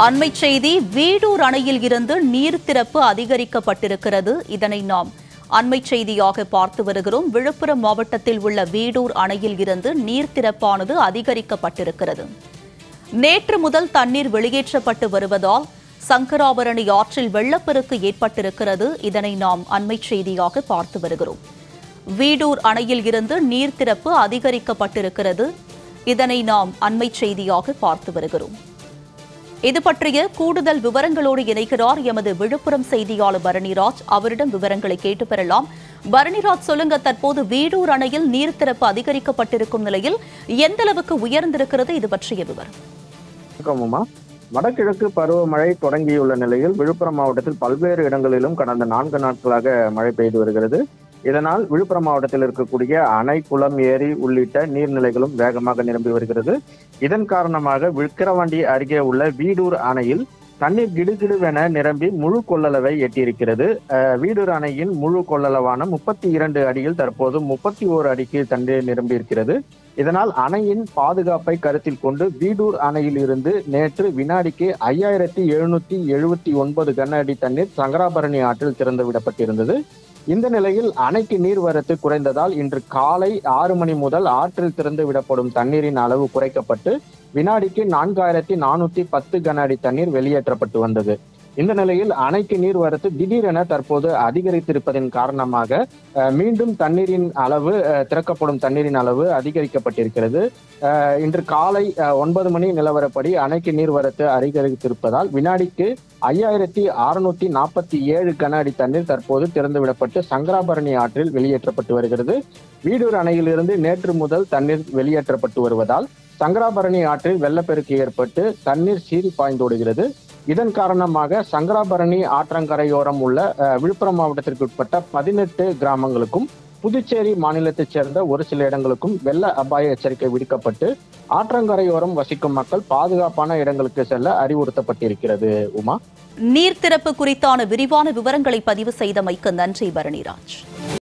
அண்மைச் செய்தி, வீடூர் அணையில் இருந்து நீர் திறப்பு அதிகரிக்கப்பட்டிருக்கிறது. இதனை நாம் அண்மைச் செய்தியாக பார்த்து வருகிறோம். விழுப்புரம் மாவட்டத்தில் உள்ள வீடூர் அணையில் இருந்து நீர் திறப்பானது அதிகரிக்கப்பட்டிருக்கிறது. நேற்று முதல் தண்ணீர் வெளியேற்றப்பட்டு வருவதால் சங்கராபரணி ஆற்றில் வெள்ளப்பெருக்கு ஏற்பட்டிருக்கிறது. இதனை நாம் அண்மைச் செய்தியாக பார்த்து வருகிறோம். வீடூர் அணையில் இருந்து நீர் திறப்பு அதிகரிக்கப்பட்டிருக்கிறது. இதனை நாம் அண்மைச் செய்தியாக பார்த்து வருகிறோம். இது பற்றிய கூடுதல் விவரங்களோடு இணைகிறார் எமது விழுப்புரம் செய்தியாளர் பரணிராஜ். அவரிடம் விவரங்களை கேட்டு பெறலாம். பரணிராஜ், சொல்லுங்க, தற்போது வீடூர் அணையில் நீர் திறப்பு அதிகரிக்கப்பட்டிருக்கும் நிலையில் எந்த அளவுக்கு உயர்ந்திருக்கிறது? இது பற்றிய விவரம். வடகிழக்கு பருவமழை தொடங்கியுள்ள நிலையில் விழுப்புரம் மாவட்டத்தில் பல்வேறு இடங்களிலும் கடந்த 4 நாட்களாக மழை பெய்து வருகிறது. இதனால் விழுப்புரம் மாவட்டத்தில் இருக்கக்கூடிய அணை, குளம், ஏரி உள்ளிட்ட நீர்நிலைகளும் வேகமாக நிரம்பி வருகிறது. இதன் காரணமாக விக்கிரவாண்டி அருகே உள்ள வீடூர் அணையில் தண்ணீர் கிடுகிடுவென நிரம்பி முழு கொள்ளளவை எட்டியிருக்கிறது. வீடூர் அணையின் முழு கொள்ளளவான 32 அடியில் தற்போது 31 அடிக்கு தண்ணீர் நிரம்பி இருக்கிறது. இதனால் அணையின் பாதுகாப்பை கருத்தில் கொண்டு வீடூர் அணையில் இருந்து நேற்று வினாடிக்கு 5779 கன அடி தண்ணீர் சங்கராபரணி ஆற்றில் திறந்து விடப்பட்டிருந்தது. இந்த நிலையில் அணைக்கு நீர்வரத்து குறைந்ததால் இன்று காலை 6 மணி முதல் ஆற்றில் திறந்து விடப்படும் தண்ணீரின் அளவு குறைக்கப்பட்டு வினாடிக்கு 4410 கன அடி தண்ணீர் வெளியேற்றப்பட்டு வந்தது. இந்த நிலையில் அணைக்கு நீர்வரத்து திடீரென தற்போது அதிகரித்திருப்பதன் காரணமாக மீண்டும் திறக்கப்படும் தண்ணீரின் அளவு அதிகரிக்கப்பட்டிருக்கிறது. இன்று காலை 9 மணி நிலவரப்படி அணைக்கு நீர்வரத்து அதிகரித்திருப்பதால் வினாடிக்கு 5647 கன அடி தண்ணீர் தற்போது திறந்துவிடப்பட்டு சங்கராபரணி ஆற்றில் வெளியேற்றப்பட்டு வருகிறது. வீடூர் அணையிலிருந்து நேற்று முதல் தண்ணீர் வெளியேற்றப்பட்டு வருவதால் சங்கராபரணி ஆற்றில் வெள்ளப்பெருக்கு ஏற்பட்டு தண்ணீர் சீறி பாய்ந்தோடுகிறது. இதன் காரணமாக சங்கராபரணி ஆற்றங்கரையோரம் உள்ள விழுப்புரம் மாவட்டத்திற்கு உட்பட்ட 18 கிராமங்களுக்கும் புதுச்சேரி மாநிலத்தைச் சேர்ந்த ஒரு சில இடங்களுக்கும் வெள்ள அபாய எச்சரிக்கை விடுக்கப்பட்டு ஆற்றங்கரையோரம் வசிக்கும் மக்கள் பாதுகாப்பான இடங்களுக்கு செல்ல அறிவுறுத்தப்பட்டிருக்கிறது. உமா, நீர் திறப்பு குறித்தான விரிவான விவரங்களை பதிவு செய்தமைக்கு நன்றி பரணிராஜ்.